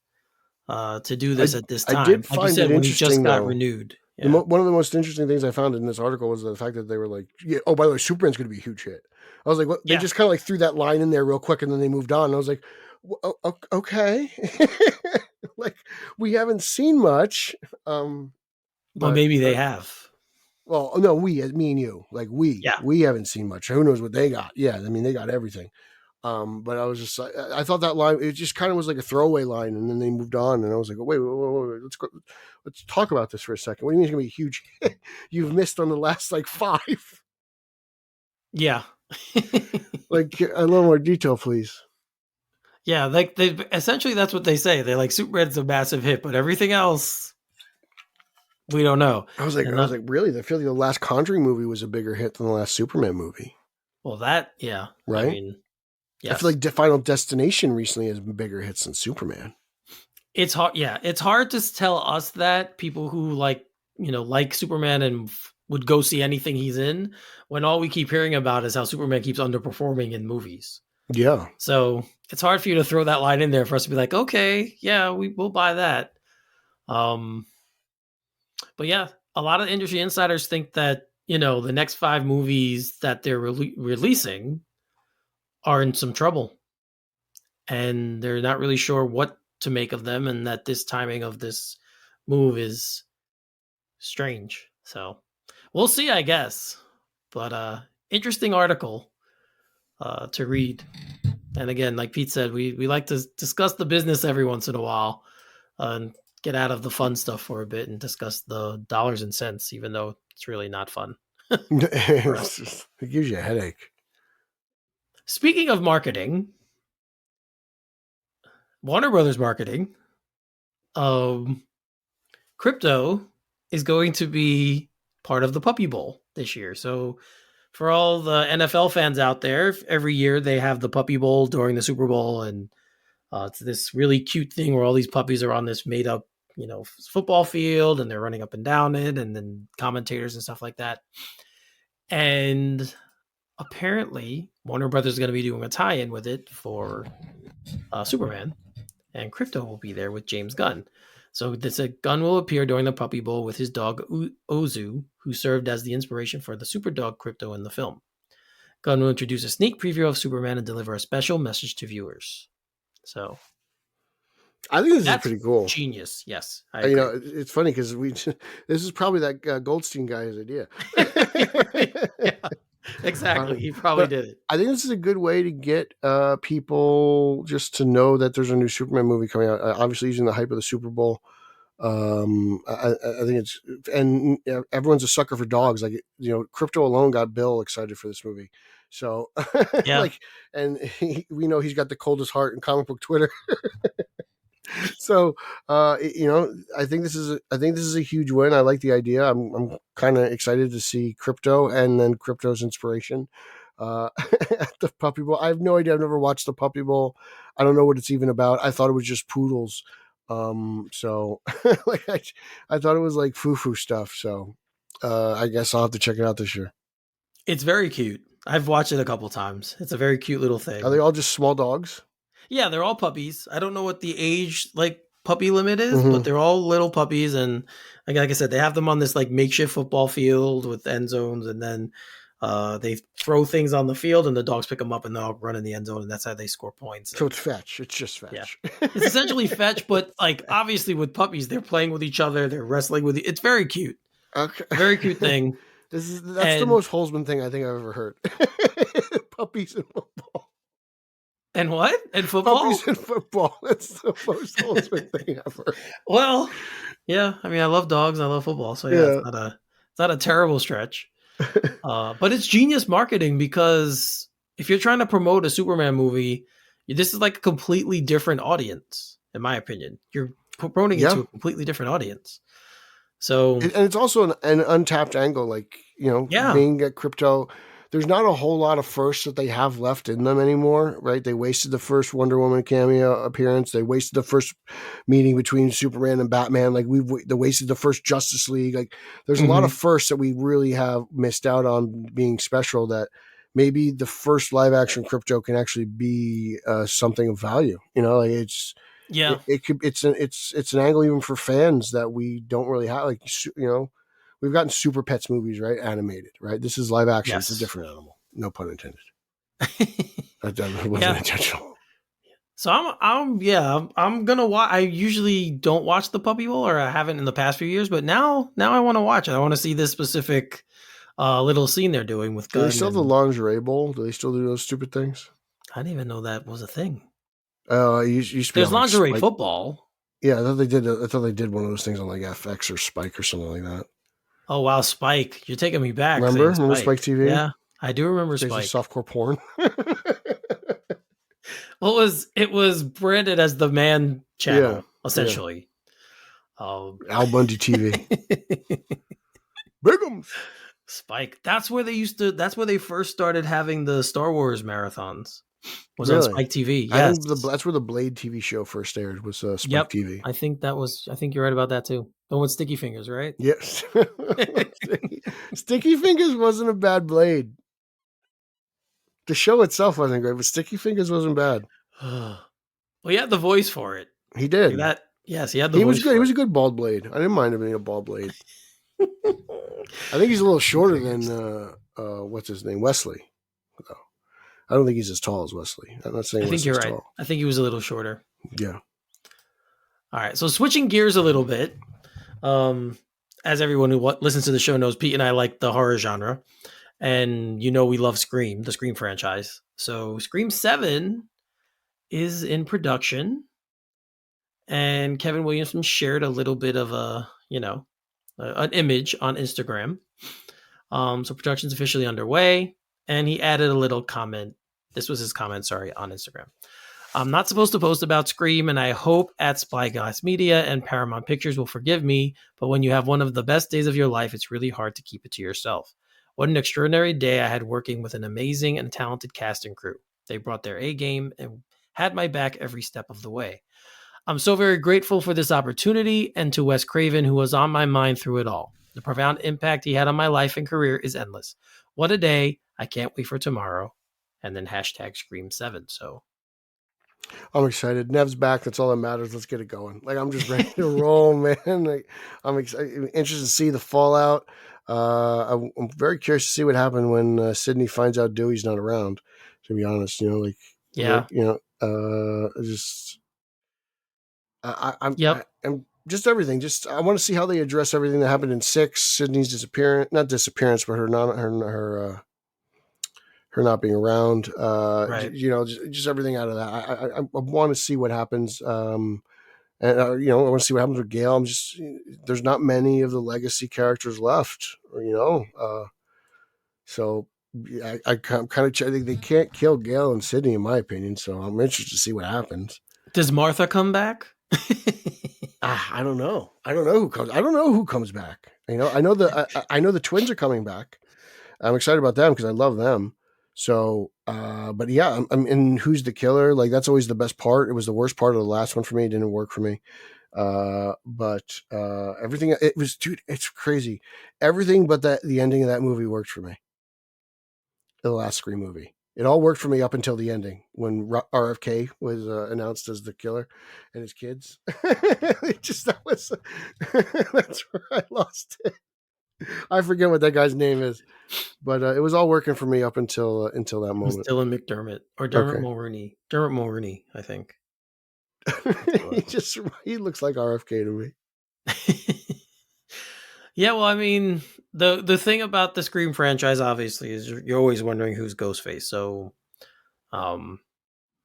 to do this at this I time. did Like you find it said, when he just interesting got though. renewed. Yeah. One of the most interesting things I found in this article was the fact that they were like, yeah, oh, by the way, Superman's going to be a huge hit. I was like, what? They Yeah. just kind of like threw that line in there real quick, and then they moved on. And I was like, okay. Like, we haven't seen much. Well, But maybe they have. well, no, me and you, like Yeah. we haven't seen much. Who knows what they got? Yeah, I mean, they got everything. But I was just, I thought that line, it just kind of was like a throwaway line, and then they moved on, and I was like, wait, let's go, let's talk about this for a second. What do you mean it's gonna be huge? You've missed on the last like 5. Yeah. Like a little more detail, please. Yeah. Like essentially that's what they say. They're like, Superman's a massive hit, but everything else we don't know. I was like, And that, really? I feel like the last Conjuring movie was a bigger hit than the last Superman movie, yeah. I right? mean, I yes. feel like Final Destination recently has been bigger hits than Superman. It's hard. Yeah, it's hard to tell us that, people who like Superman and would go see anything he's in, when all we keep hearing about is how Superman keeps underperforming in movies. Yeah. So it's hard for you to throw that line in there for us to be like, okay, yeah, we'll buy that. But yeah, a lot of industry insiders think that the next 5 movies that they're releasing are in some trouble, and they're not really sure what to make of them, and that this timing of this move is strange. So we'll see, I guess. But interesting article to read. And again, like Pete said, we like to discuss the business every once in a while, and get out of the fun stuff for a bit and discuss the dollars and cents, even though it's really not fun. It gives you a headache. Speaking of marketing, Warner Brothers marketing, Krypto is going to be part of the Puppy Bowl this year. So for all the NFL fans out there, every year they have the Puppy Bowl during the Super Bowl, and it's this really cute thing where all these puppies are on this made up, football field, and they're running up and down it, and then commentators and stuff like that. And apparently, Warner Brothers is going to be doing a tie-in with it for Superman, and Krypto will be there with James Gunn. So Gunn will appear during the Puppy Bowl with his dog Ozu, who served as the inspiration for the super dog Krypto in the film. Gunn will introduce a sneak preview of Superman and deliver a special message to viewers. So I think this is that's pretty cool. Genius. Yes, I agree. It's funny because this is probably that Goldstein guy's idea. Yeah, exactly. He probably did it. I think this is a good way to get people just to know that there's a new Superman movie coming out. Obviously, using the hype of the Super Bowl. I think it's, and everyone's a sucker for dogs. Like Krypto alone got Bill excited for this movie. So Yeah. and we know he's got the coldest heart in comic book Twitter. So I think this is a huge win. I like the idea. I'm kind of excited to see Krypto and then Krypto's inspiration at the Puppy Bowl. I have no idea. I've never watched the Puppy Bowl. I don't know what it's even about. I thought it was just poodles. So like I thought it was like foo-foo stuff. So I guess I'll have to check it out this year. It's very cute. I've watched it a couple times. It's a very cute little Are they thing. all just small dogs? Yeah, they're all puppies. I don't know what the age like puppy limit is, but Mm-hmm. they're all little puppies. And like I said, they have them on this like makeshift football field with end zones, and then they throw things on the field, and the dogs pick them up and they'll run in the end zone, and that's how they score points. So And it's fetch. It's just yeah, fetch. it's essentially fetch, but like obviously with puppies, they're playing with each other, they're wrestling with. It's very cute, Okay. very cute thing. That's the And most Holzman thing I think I've ever heard. Puppies and football. and what and football? Puppies and football. That's the most Holzman thing I've heard. Well, yeah. I mean, I love dogs. I love football. So yeah, it's not a terrible stretch. But it's genius marketing because if you're trying to promote a Superman movie, this is like a completely different audience, in my opinion. You're promoting it to a completely different audience. So, and it's also an untapped angle, like, being at Krypto. There's not a whole lot of firsts that they have left in them anymore, right? They wasted the first Wonder Woman cameo appearance. They wasted the first meeting between Superman and Batman. Like they wasted the first Justice League. Like there's a lot of firsts that we really have missed out on being special, that maybe the first live action Krypto can actually be something of value. Like it's an angle even for fans that we don't really have. Like, we've gotten Super Pets movies, right? Animated, right? This is live action. yes. It's a different animal. No pun intended. That wasn't intentional. So I'm gonna watch. I usually don't watch the Puppy Bowl, or I haven't in the past few years, but now I want to watch it. I want to see this specific little scene they're doing with Gunn. Do they still have the lingerie bowl? Do they still do those stupid things? I didn't even know that was a thing. Used to be There's lingerie football. Yeah, I thought they did one of those things on like FX or Spike or something like that. Oh wow, Spike! You're taking me back. Remember Spike TV? Yeah, I do remember Spike. Softcore porn. It was branded as the man channel, essentially. Al Bundy TV. Bigums. Spike. That's where they first started having the Star Wars marathons. Was on Spike TV. Yes. That's where the Blade TV show first aired, was Spike TV. I think you're right about that too. The one with Sticky Fingers, right? Yes. Sticky Fingers wasn't a bad Blade. The show itself wasn't great, but Sticky Fingers wasn't bad. Well, he had the voice for it. He did. Like yes, he had the voice. He was good. He was a good bald Blade. I didn't mind him being a bald Blade. I think he's a little shorter than what's his name, Wesley. No. I don't think he's as tall as Wesley. I'm not saying. I think Wesley's you're right. tall. I think he was a little shorter. Yeah. All right. So switching gears a little bit, as everyone who listens to the show knows, Pete and I like the horror genre, and we love Scream, the Scream franchise. So Scream 7 is in production, and Kevin Williamson shared a little bit of an image on Instagram. So production's officially underway, and he added a little comment. This was his comment, on Instagram. I'm not supposed to post about Scream, and I hope at Spyglass Media and Paramount Pictures will forgive me, but when you have one of the best days of your life, it's really hard to keep it to yourself. What an extraordinary day I had working with an amazing and talented cast and crew. They brought their A game and had my back every step of the way. I'm so very grateful for this opportunity, and to Wes Craven, who was on my mind through it all. The profound impact he had on my life and career is endless. What a day. I can't wait for tomorrow. And then hashtag Scream 7. So I'm excited. Nev's back. That's all that matters. Let's get it going. Like, I'm just ready to roll, man. Like, I'm interested to see the fallout. I'm very curious to see what happened when Sydney finds out Dewey's not around, to be honest. I'm just everything. I want to see how they address everything that happened in 6. Sydney's not disappearance, but her not being around. right. Just everything out of that. I want to see what happens. And I want to see what happens with Gale. There's not many of the legacy characters left. So I'm kind of checking. They can't kill Gale and Sydney, in my opinion. So I'm interested to see what happens. Does Martha come back? I don't know. I don't know who comes back. I know the twins are coming back. I'm excited about them because I love them. So, but yeah, I'm in Who's the Killer? Like, that's always the best part. It was the worst part of the last one for me. It didn't work for me. But everything, it was, dude, it's crazy. Everything but the ending of that movie worked for me. The last Scream movie. It all worked for me up until the ending when RFK was announced as the killer and his kids. That's where I lost it. I forget what that guy's name is, but it was all working for me up until that It was moment. Dylan McDermott or Dermot Mulroney. Dermot Mulroney, I think. He looks like RFK to me. Yeah, well, I mean, the thing about the Scream franchise, obviously, is you're always wondering who's Ghostface. So,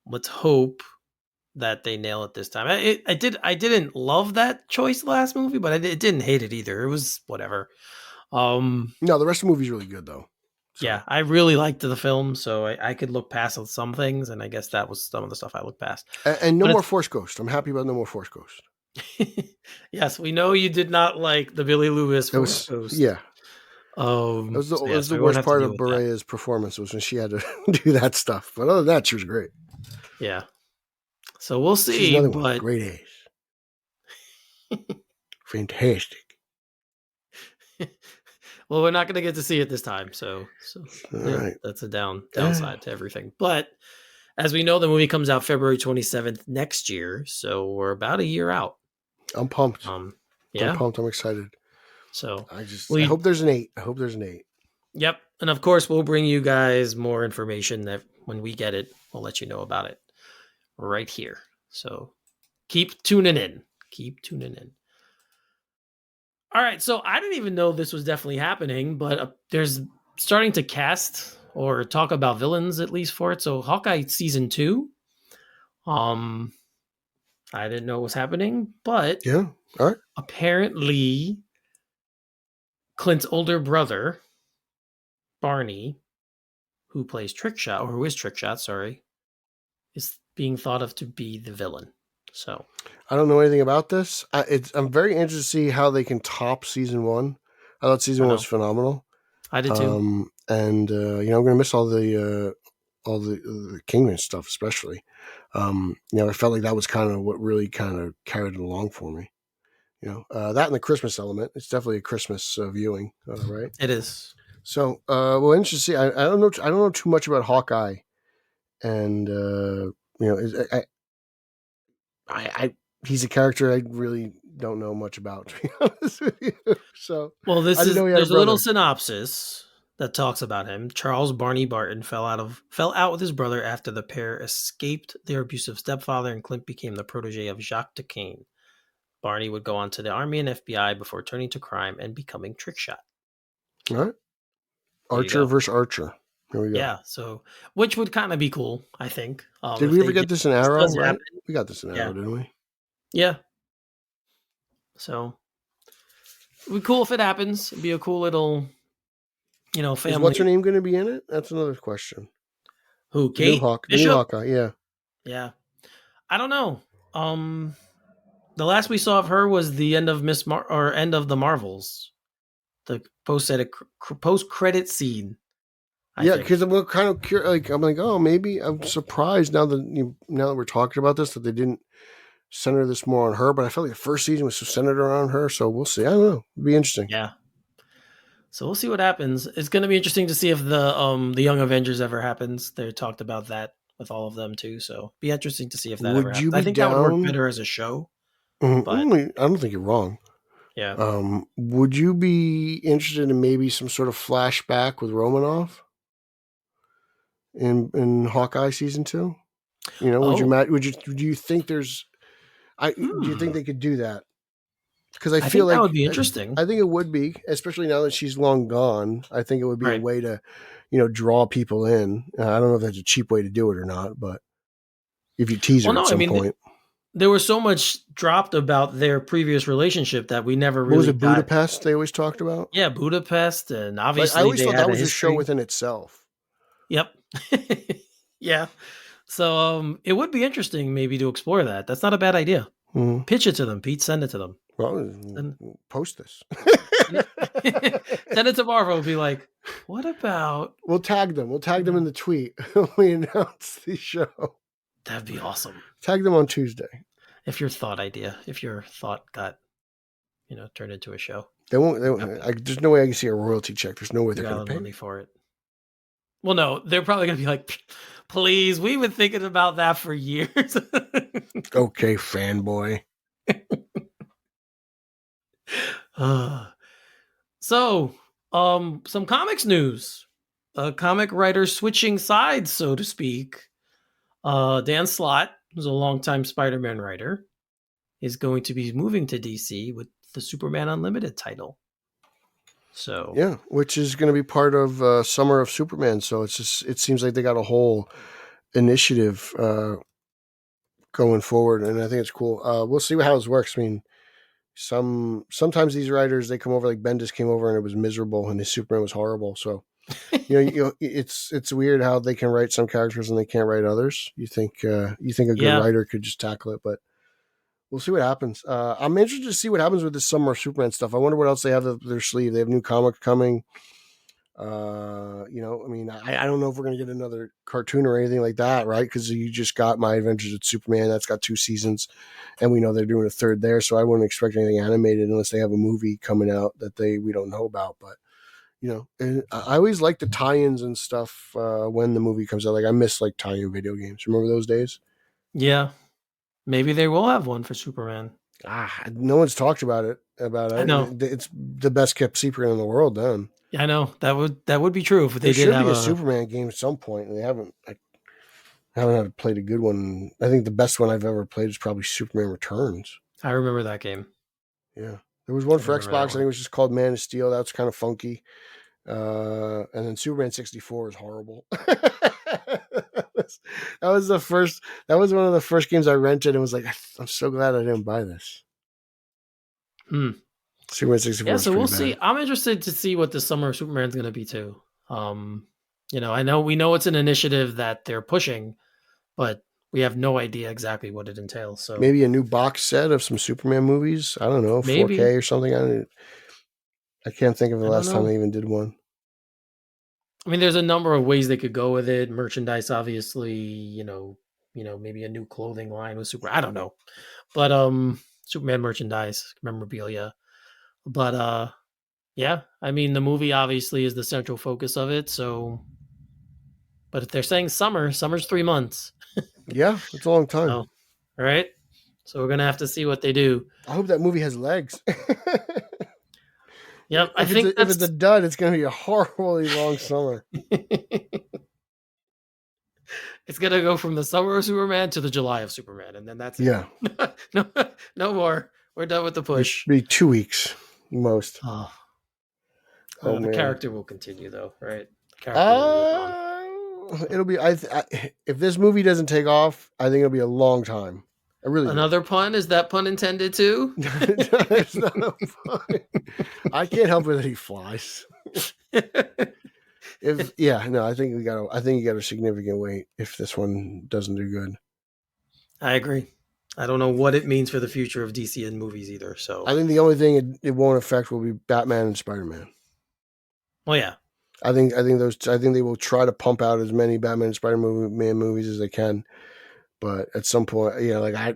let's hope that they nail it this time. I didn't love that choice last movie, but I didn't hate it either. It was whatever. No, the rest of the movie's really good though. So. Yeah, I really liked the film, so I could look past some things, and I guess that was some of the stuff I looked past. And no more Force Ghost. I'm happy about no more Force Ghost. Yes, we know you did not like the Billy Lewis Force Ghost. Yeah. It was the worst part of Berea's performance was when she had to do that stuff. But other than that, she was great. Yeah. So we'll see. She's another one. Great ace. Fantastic. Well, we're not going to get to see it this time, so right. That's a downside to everything. But as we know, the movie comes out February 27th next year, so we're about a year out. I'm pumped. Yeah. I'm pumped. I'm excited. So I hope there's an 8. I hope there's an 8. Yep. And of course, we'll bring you guys more information that when we get it, we'll let you know about it right here. So keep tuning in. All right. So I didn't even know this was definitely happening, but there's starting to cast or talk about villains at least for it. So Hawkeye season 2. I didn't know it was happening, but yeah, all right. Apparently, Clint's older brother, Barney, who is Trickshot, sorry, is being thought of to be the villain. So I don't know anything about this. I'm very interested to see how they can top season 1. I thought season 1 was phenomenal. I did too. And I'm going to miss all the Kingman stuff, especially. I felt like that was kind of what really kind of carried it along for me. That and the Christmas element. It's definitely a Christmas viewing, right? It is. So, interesting to see. I don't know too much about Hawkeye, and he's a character I really don't know much about, to be honest with you. So, there's a little synopsis that talks about him. Charles Barney Barton fell out with his brother after the pair escaped their abusive stepfather, and Clint became the protege of Jacques Duquesne. Barney would go on to the Army and FBI before turning to crime and becoming Trickshot. All right. Archer versus Archer. Here we go. Yeah, so which would kind of be cool, I think. Did we ever get this in Arrow? Right? We got this in Arrow, didn't we? Yeah. So it'd be cool if it happens. It'd be a cool little, family. Is what's her name going to be in it? That's another question. Who? Kate? New Hawkeye, yeah. Yeah. I don't know. The last we saw of her was the end of end of the Marvels, the post-credit scene. Because I'm kind of curious. Like, I'm like, oh, maybe I'm surprised now that we're talking about this that they didn't center this more on her. But I felt like the first season was so centered around her. So we'll see. I don't know. It'll be interesting. Yeah. So we'll see what happens. It's going to be interesting to see if the Young Avengers ever happens. They talked about that with all of them too. So be interesting to see if that ever happens. I think that would work better as a show. But I don't think you're wrong. Yeah. Would you be interested in maybe some sort of flashback with Romanoff in Hawkeye season 2? Do you think there's? Do you think they could do that? Because I feel like that would be interesting. I think it would be, especially now that she's long gone. I think it would be a way to, draw people in. I don't know if that's a cheap way to do it or not, but if you tease her at some point. There was so much dropped about their previous relationship that we never really. What was it, Budapest? They always talked about. Yeah, Budapest, and obviously I always thought that was a show within itself. Yep. Yeah. So it would be interesting maybe to explore that. That's not a bad idea. Mm-hmm. Pitch it to them, Pete. Send it to them. Well, post this. Send it to Marvel and be like, what about... We'll tag them. We'll tag them in the tweet when we announce the show. That'd be awesome. Tag them on Tuesday. if your thought got turned into a show. They won't. There's no way I can see a royalty check. There's no way they're Got going the to pay money me. for it. Well, no, they're probably going to be like, please, we've been thinking about that for years. Okay, fanboy. So, some comics news. A comic writer switching sides, so to speak. Dan Slott, who's a longtime Spider-Man writer, is going to be moving to DC with the Superman Unlimited title. So yeah, which is going to be part of Summer of Superman. So it seems like they got a whole initiative going forward, and I think it's cool. We'll see how this works. I mean, sometimes these writers they come over, like Bendis came over and it was miserable, and his Superman was horrible. So it's weird how they can write some characters and they can't write others. You think a good writer could just tackle it, but we'll see what happens. I'm interested to see what happens with this Summer of Superman stuff. I wonder what else they have up their sleeve. They have new comics coming. I mean, I don't know if we're going to get another cartoon or anything like that, right? Because you just got My Adventures with Superman. That's got 2 seasons, and we know they're doing a third there. So I wouldn't expect anything animated unless they have a movie coming out that we don't know about. But I always like the tie-ins and stuff when the movie comes out. Like I miss like tie-in video games. Remember those days? yeah, maybe they will have one for Superman. No one's talked about it. I know. It's the best kept secret in the world. Then I know that would be true if they there did should have be a Superman game at some point, and they haven't. I haven't had played a good one. I think the best one I've ever played is probably Superman Returns. I remember that game. Yeah, there was one for Xbox. I think it was just called Man of Steel. That was kind of funky. And then Superman 64 is horrible. that was the first. That was one of the first games I rented and was like, I'm so glad I didn't buy this. Superman 64. Yeah, so we'll see. I'm interested to see what the Summer of Superman's going to be too. We know it's an initiative that they're pushing, but we have no idea exactly what it entails. So maybe a new box set of some Superman movies. I don't know, maybe 4K or something. I can't think of the last time they even did one. I mean, there's a number of ways they could go with it. Merchandise, obviously, maybe a new clothing line with Super. I don't know, but Superman merchandise, memorabilia. But yeah, I mean, the movie obviously is the central focus of it. So, but if they're saying summer's 3 months. Yeah, it's a long time. All right. So we're gonna have to see what they do. I hope that movie has legs. Yep, if it's a dud, it's gonna be a horribly long summer. It's gonna go from the summer of Superman to the July of Superman, and then that's it. Yeah. No more. We're done with the push. It'll be 2 weeks most. The man. character will continue though, right? It'll be. If this movie doesn't take off, I think it'll be a long time. Another pun? Is that pun intended too? It's not a pun. I can't help it that he flies. I think you got a significant wait if this one doesn't do good. I agree. I don't know what it means for the future of DC in movies either. So I think the only thing it won't affect will be Batman and Spider-Man. Well, yeah. I think they will try to pump out as many Batman and Spider-Man movies as they can, but at some point, I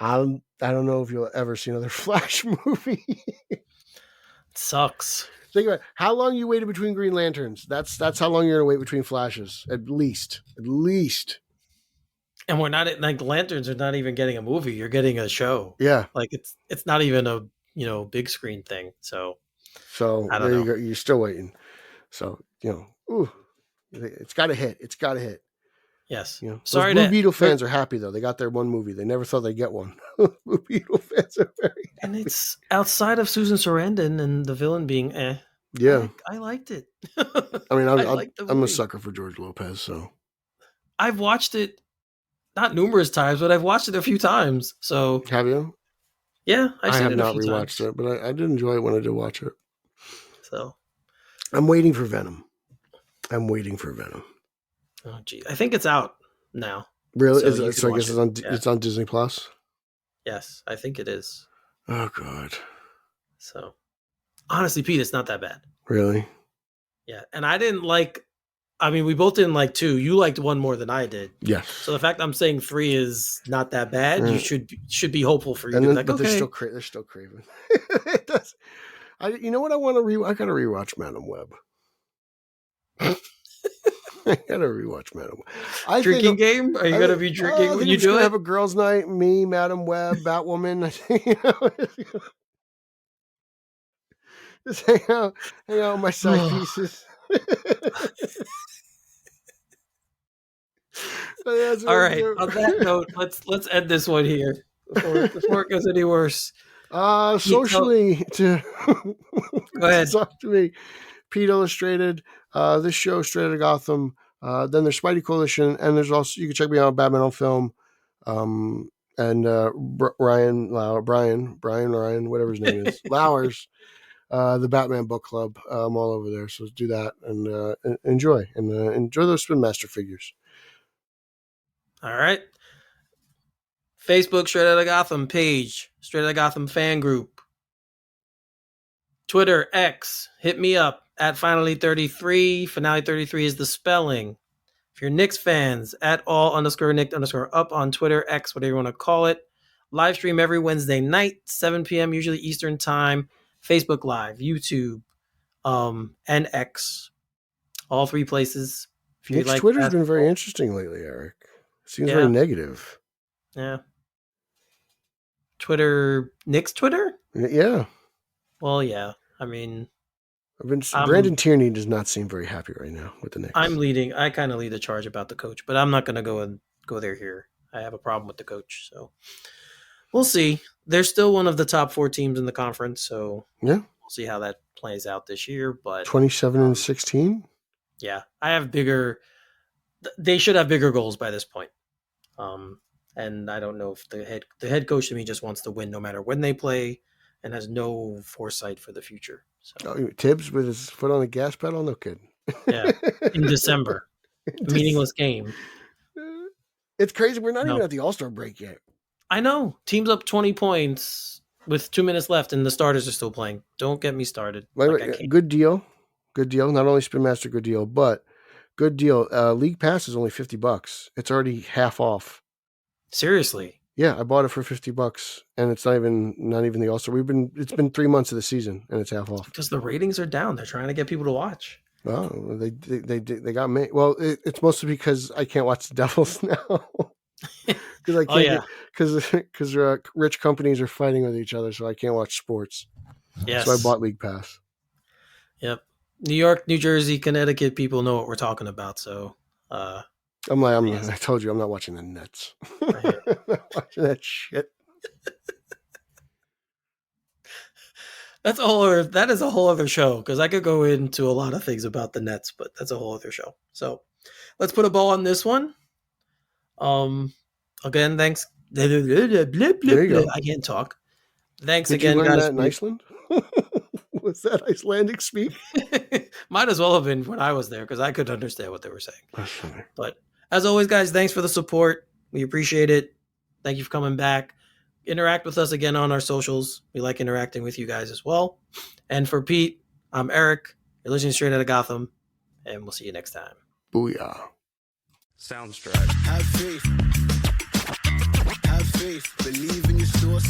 don't know if you'll ever see another Flash movie. It sucks. Think about how long you waited between Green Lanterns. That's how long you're gonna wait between Flashes. At least. And we're not like Lanterns are not even getting a movie. You're getting a show. Yeah. Like it's not even a big screen thing. So I don't know. You go. You're still waiting. So it's got to hit. It's got to hit. Yes. Sorry, Blue Beetle fans are happy though. They got their one movie. They never thought they'd get one. Blue Beetle fans are very happy. And it's outside of Susan Sarandon and the villain being Yeah, I liked it. I mean, I'm a sucker for George Lopez, so I've watched it not numerous times, but I've watched it a few times. So have you? Yeah, I have not rewatched it, but I did enjoy it when I did watch it. So I'm waiting for Venom. Oh gee, I think it's out now. Really? So I guess it's on Disney Plus. Yes, I think it is. Oh God. So honestly, Pete, it's not that bad. Really? Yeah, and I didn't like I mean, we both didn't like 2. You liked 1 more than I did. Yes. So the fact I'm saying 3 is not that bad, you should be hopeful for you. And to then, be like, but okay. they're still craving. It does. You know what I want to I gotta rewatch Madam Web. I gotta rewatch Madam Web. Drinking game? Are you gonna be drinking when you do it? Have a girls' night. Me, Madam Web, Batwoman. I think, you know, just hang out with my side pieces. All right. On that note, let's end this one here before it goes any worse. Socially, to go ahead. Talk to me. Pete Illustrated. This show, Straight Outta Gotham. Then there's Spidey Coalition, and there's also, you can check me out on Batman on Film. And Ryan, whatever his name is, Lowers. The Batman Book Club. I'm all over there, so do that and enjoy those Spin Master figures. All right. Facebook, Straight Outta Gotham page, Straight Outta Gotham fan group. Twitter, X, hit me up at Finally33. Finale33 is the spelling. If you're Knicks fans, at all_Nick_up on Twitter, X, whatever you want to call it. Live stream every Wednesday night, 7 p.m. usually Eastern time. Facebook Live, YouTube, and X. All 3 places. Nick's Twitter's been very interesting lately, Eric. Seems very negative. Yeah. Twitter, Nick's Twitter? Yeah. Well, yeah. I mean, Brandon Tierney does not seem very happy right now with the Knicks. I kind of lead the charge about the coach, but I'm not going to go there here. I have a problem with the coach, so we'll see. They're still one of the top 4 teams in the conference, so yeah, we'll see how that plays out this year. But 27-16. Yeah, they should have bigger goals by this point. And I don't know if the head coach to me just wants to win no matter when they play, and has no foresight for the future. So Tibbs with his foot on the gas pedal, no kidding. Yeah, in December, a meaningless game. It's crazy. We're not even at the All-Star break yet. I know. Team's up 20 points with 2 minutes left, and the starters are still playing. Don't get me started. Good deal. Not only Spin Master, good deal, but good deal. League Pass is only $50. It's already half off. Seriously? Yeah, I bought it for $50, and it's not even the All-Star. It's been 3 months of the season, and it's half off. Because the ratings are down. They're trying to get people to watch. Oh, they got me. Well, it's mostly because I can't watch the Devils now. Because I can't. Because rich companies are fighting with each other, so I can't watch sports. Yes. So I bought League Pass. Yep. New York, New Jersey, Connecticut people know what we're talking about. So. I told you I'm not watching the Nets. I'm not watching that shit. That is a whole other show, because I could go into a lot of things about the Nets, but that's a whole other show. So let's put a bow on this one. Again, thanks. There you go. I can't talk. Thanks again, guys. Did you learn guys. that in Iceland? Was that Icelandic speak? Might as well have been when I was there, because I could understand what they were saying. That's funny. But as always, guys, thanks for the support. We appreciate it. Thank you for coming back. Interact with us again on our socials. We like interacting with you guys as well. And for Pete, I'm Eric. You're listening to Straight Outta Gotham, and we'll see you next time. Booyah. Soundstripe. Have faith. Have faith. Believe in your source.